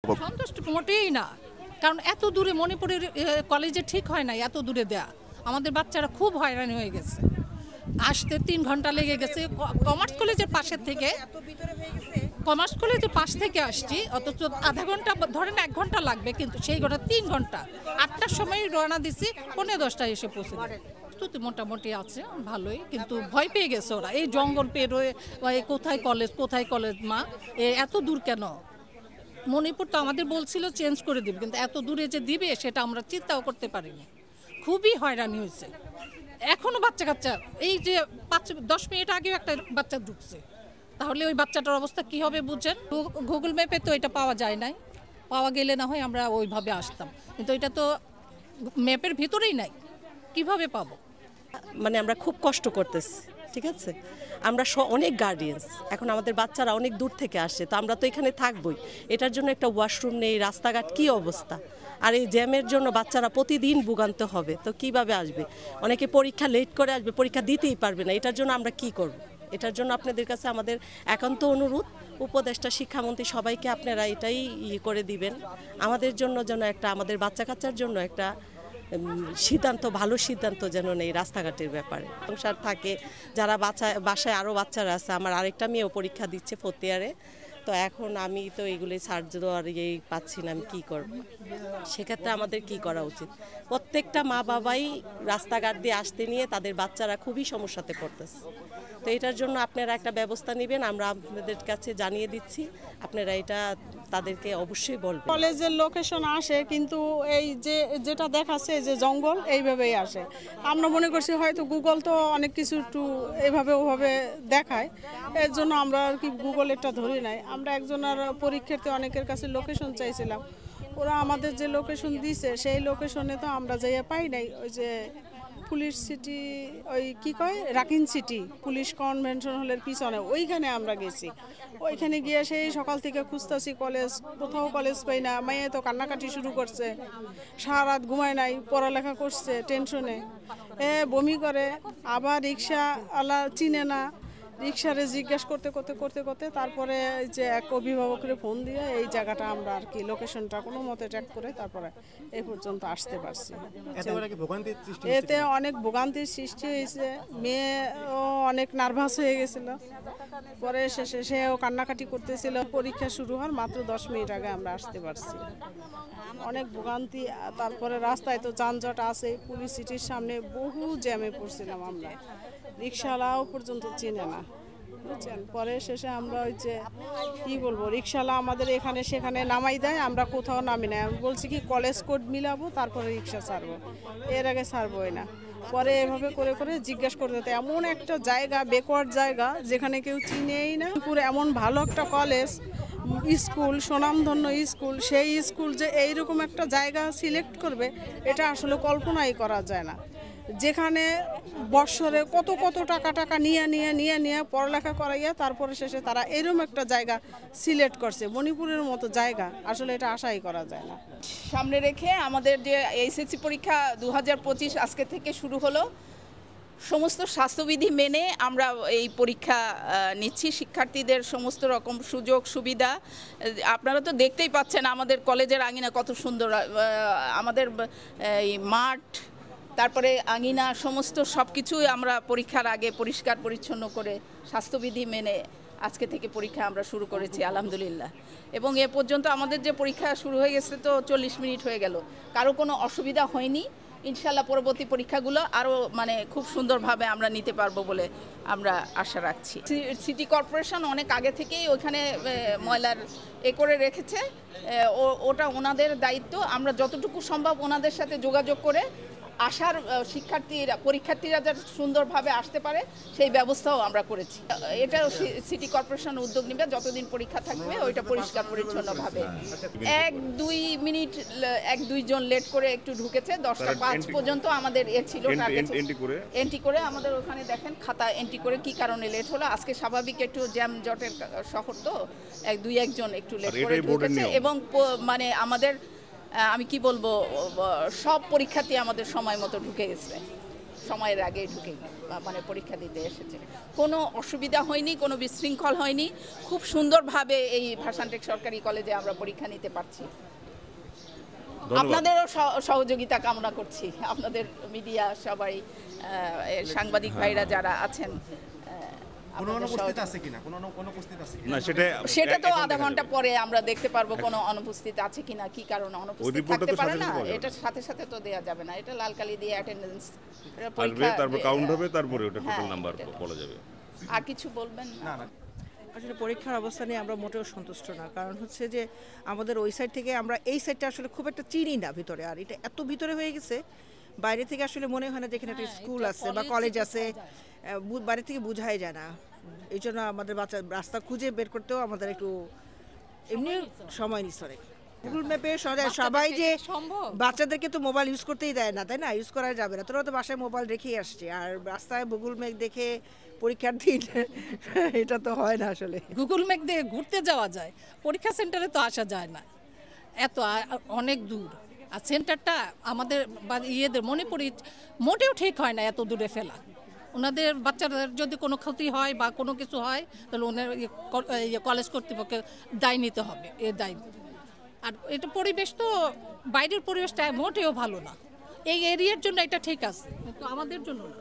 সন্তুষ্ট মোটেই না, কারণ এত দূরে মণিপুরের কলেজে ঠিক হয় না এত দূরে দেয়া। আমাদের বাচ্চারা খুব হয়রানি হয়ে গেছে, আসতে 3 ঘন্টা লেগে গেছে। কমার্স কলেজের পাশের থেকে কমার্স কলেজের পাশ থেকে আসছি, অথচ আধা ঘন্টা ধরেন 1 ঘন্টা লাগবে, কিন্তু সেই ঘন্টা 3 ঘন্টা। 8টার সময় রওনা দিছি, 9:45টায় এসে পৌঁছে। প্রস্তুতি মোটামুটি আছে ভালোই, কিন্তু ভয় পেয়ে গেছে ওরা। এই জঙ্গল পেরোয় কোথায় কলেজ মা, এত দূর কেন? মণিপুর তো আমাদের বলছিল চেঞ্জ করে দিবে, কিন্তু এত দূরে যে দিবে সেটা আমরা চিন্তাও করতে পারিনি। খুবই হয়রানি হয়েছে। এখনো বাচ্চা কাচ্চা, এই যে 5-10 মিনিট আগেও একটা বাচ্চা ঢুকছে, তাহলে ওই বাচ্চাটার অবস্থা কি হবে বুঝছেন? গুগল ম্যাপে তো এটা পাওয়া যায় নাই, পাওয়া গেলে না হয় আমরা ওইভাবে আসতাম, কিন্তু এটা তো ম্যাপের ভিতরেই নাই, কিভাবে পাবো? মানে আমরা খুব কষ্ট করতেছি, ঠিক আছে। আমরা অনেক গার্ডিয়ানস, এখন আমাদের বাচ্চারা অনেক দূর থেকে আসে, তো আমরা তো এখানে থাকবই। এটার জন্য একটা ওয়াশরুম নেই, রাস্তাঘাট কি অবস্থা। আর এই জ্যামের জন্য বাচ্চারা প্রতিদিন ভোগান্তে হবে, তো কিভাবে আসবে? অনেকে পরীক্ষা লেট করে আসবে, পরীক্ষা দিতেই পারবে না। এটার জন্য আমরা কি করব? এটার জন্য আপনাদের কাছে আমাদের একান্ত অনুরোধ, উপদেষ্টা, শিক্ষামন্ত্রী সবাইকে আপনারা এটাই করে দিবেন আমাদের জন্য, যেন একটা আমাদের বাচ্চা কাচ্চার জন্য একটা সিদ্ধান্ত, ভালো সিদ্ধান্ত যেন নেই রাস্তাঘাটের ব্যাপারে। সংসার থাকে, যারা বাসায় আরও বাচ্চারা আছে। আমার আরেকটা মেয়েও পরীক্ষা দিচ্ছে 4th ইয়ারে, তো এখন আমি তো এইগুলোই সার্চ দেওয়ার পাচ্ছি না, আমি কী করব? সেক্ষেত্রে আমাদের কি করা উচিত? প্রত্যেকটা মা বাবাই রাস্তাঘাট দিয়ে আসতে নিয়ে তাদের বাচ্চারা খুবই সমস্যাতে পড়তেছে। তো এটার জন্য আপনারা একটা ব্যবস্থা নেবেন, আমরা আপনাদের কাছে জানিয়ে দিচ্ছি, আপনারা এটা তাদেরকে অবশ্যই বলবেন। কলেজের লোকেশন আসে, কিন্তু এই যেটা দেখাচ্ছে যে জঙ্গল, এইভাবেই আসে। আমরা মনে করছি হয়তো গুগল তো অনেক কিছু একটু এইভাবে ওভাবে দেখায়, এর জন্য আমরা আর কি গুগলেরটা ধরি নাই। আমরা একজনের পরীক্ষার্থী অনেকের কাছে লোকেশন চাইছিলাম, ওরা আমাদের যে লোকেশন দিছে সেই লোকেশনে তো আমরা যাইয়া পাই নাই। ওই যে পুলিশ সিটি, ওই কি কয়, রাকিন সিটি পুলিশ কনভেনশন হলের পিছনে, ওইখানে আমরা গেছি। ওইখানে গিয়ে সেই সকাল থেকে খুঁজতেছি কলেজ, কোথাও কলেজ পাই না। মাইয়া তো কান্নাকাটি শুরু করছে, সারা রাত ঘুমায় নাই, পড়ালেখা করছে টেনশনে, বমি করে। আবার রিক্সাওয়ালা চিনে না, রিক্সারে জিজ্ঞেস করতে করতে তারপরে যে এক অভিভাবকের ফোন দিয়ে এই জায়গাটা আমরা আর কি লোকেশনটা কোনো মতে ট্র্যাক করে তারপরে এই পর্যন্ত আসতে পারছি। এতে অনেক ভোগান্তির সৃষ্টি হয়েছে, মেয়েও অনেক নার্ভাস হয়ে গেছিল, পরে শেষে সেও কান্নাকাটি করতেছিল। পরীক্ষা শুরু হওয়ার মাত্র 10 মিনিট আগে আমরা আসতে পারছি। অনেক ভোগান্তি, তারপরে রাস্তায় তো যানজট আছে, পুলিশ সিটির সামনে বহু জ্যামে পড়ছিলাম আমরা, রিক্সাওয়ালাও পর্যন্ত চিনে না, বুঝছেন। পরে শেষে আমরা ওই যে কী বলবো, রিক্সাওয়ালা আমাদের এখানে সেখানে নামাই দেয়, আমরা কোথাও নামি না। আমি বলছি কি কলেজ কোড মিলাবো তারপরে রিক্সা ছাড়বো, এর আগে ছাড়বোই না। পরে এভাবে করে করে জিজ্ঞেস করতে, এমন একটা জায়গা, ব্যাকওয়ার্ড জায়গা যেখানে কেউ চিনেই না। পুরো এমন ভালো একটা কলেজ, স্কুল, সুনামধন্য স্কুল, সেই স্কুল যে এইরকম একটা জায়গা সিলেক্ট করবে, এটা আসলে কল্পনাই করা যায় না। যেখানে বৎসরে কত টাকা নিয়ে পড়ালেখা করাইয়া তারপরে শেষে তারা এরকম একটা জায়গা সিলেক্ট করছে, মণিপুরের মতো জায়গা, আসলে এটা আশাই করা যায় না। সামনে রেখে আমাদের যে এইচএসসি পরীক্ষা 2025 আজকে থেকে শুরু হলো, সমস্ত স্বাস্থ্যবিধি মেনে আমরা এই পরীক্ষা নিচ্ছি। শিক্ষার্থীদের সমস্ত রকম সুযোগ সুবিধা আপনারা তো দেখতেই পাচ্ছেন, আমাদের কলেজের আঙিনা কত সুন্দর, আমাদের এই মাঠ, তারপরে আঙিনা, সমস্ত সব কিছুই আমরা পরীক্ষার আগে পরিষ্কার পরিচ্ছন্ন করে স্বাস্থ্যবিধি মেনে আজকে থেকে পরীক্ষা আমরা শুরু করেছি আলহামদুলিল্লাহ। এবং এ পর্যন্ত আমাদের যে পরীক্ষা শুরু হয়ে গেছে তো 40 মিনিট হয়ে গেল, কারো কোনো অসুবিধা হয়নি। ইনশাল্লাহ পরবর্তী পরীক্ষাগুলো আরও মানে খুব সুন্দরভাবে আমরা নিতে পারবো বলে আমরা আশা রাখছি। সিটি কর্পোরেশন অনেক আগে থেকেই ওইখানে ময়লার করে রেখেছে, ওটা ওনাদের দায়িত্ব। আমরা যতটুকু সম্ভব ওনাদের সাথে যোগাযোগ করে আসার পরীক্ষার্থীরা যাতে সুন্দরভাবে আসতে পারে সেই ব্যবস্থাও আমরা করেছি। এটা সিটি কর্পোরেশন উদ্যোগ নেবে, যতদিন পরীক্ষা থাকবে ওইটা পরিষ্কার পরিচ্ছন্নভাবে। 1-2 মিনিট 1-2 জন লেট করে একটু ঢুকেছে, 10টা 5 পর্যন্ত আমাদের ছিল এন্ট্রি করে আমাদের ওখানে দেখেন খাতা এন্ট্রি করে কি কারণে লেট হলো। আজকে স্বাভাবিক একটু জ্যাম জটের শহর তো, 1-2 জন একটু লেট করে ঢুকেছে। এবং মানে আমাদের আমি কি বলবো, সব পরীক্ষার্থী আমাদের সময় মতো ঢুকে গেছে, সময়ের আগে ঢুকে মানে পরীক্ষা দিতে এসেছে। কোনো অসুবিধা হয়নি, কোনো বিশৃঙ্খল হয়নি, খুব সুন্দরভাবে এই ভাসানটেক সরকারি কলেজে আমরা পরীক্ষা নিতে পারছি। আপনাদেরও সহযোগিতা কামনা করছি, আপনাদের মিডিয়া সবাই, সাংবাদিক ভাইরা যারা আছেন। সেটা তো আধা ঘন্টা পরে আমরা দেখতে পারবো কোনো অনুপস্থিত আছে কিনা, কি কারণে অনুপস্থিত থাকতে পারে না, এটা সাথে সাথে তো দেয়া যাবে না। এটা লাল কালি দিয়ে অ্যাটেন্ডেন্স তারপর কাউন্ট হবে, তারপরে ওটা টোটাল নাম্বার বলা যাবে। আর কিছু বলবেন? না, আসলে পরীক্ষার অবস্থা নিয়ে আমরা মোটেও সন্তুষ্ট না, কারণ হচ্ছে যে আমাদের ওই সাইড থেকে আমরা এই সাইডটা আসলে খুব একটা চিনি না ভিতরে, আর এটা এত ভিতরে হয়ে গেছে বাইরে থেকে আসলে মনে হয় না যেখানে একটা স্কুল আছে বা কলেজ আছে, বাইরে থেকে বোঝাই যায় না। এই জন্য আমাদের বাচ্চা রাস্তা খুঁজে বের করতেও আমাদের একটু এমনি সময় নিচ্ছে অনেক। গুগল ম্যাপে সবাই যে বাচ্চাদেরকে তো মোবাইল ইউজ করতেই দেয় না, তাই না? ইউজ করা যাবে না, তোরা তো বাসায় মোবাইল রেখেই আসছে, আর রাস্তায় গুগল ম্যাপ দেখে পরীক্ষার দিন এটা তো হয় না। আসলে গুগল ম্যাপ দিয়ে ঘুরতে যাওয়া যায়, পরীক্ষা সেন্টারে তো আসা যায় না, এত অনেক দূর। আর সেন্টারটা আমাদের ইয়েদের মণিপুরি মোটেও ঠিক হয় না এত দূরে ফেলা। ওনাদের বাচ্চাদের যদি কোনো ক্ষতি হয় বা কোনো কিছু হয় তাহলে ওনার কলেজ কর্তৃপক্ষের দায় নিতে হবে, এ দায়। আর এটা পরিবেশ তো বাইরের পরিবেশটা মোটেও ভালো না, এই এরিয়ার জন্য এটা ঠিক আছে, কিন্তু আমাদের জন্য না।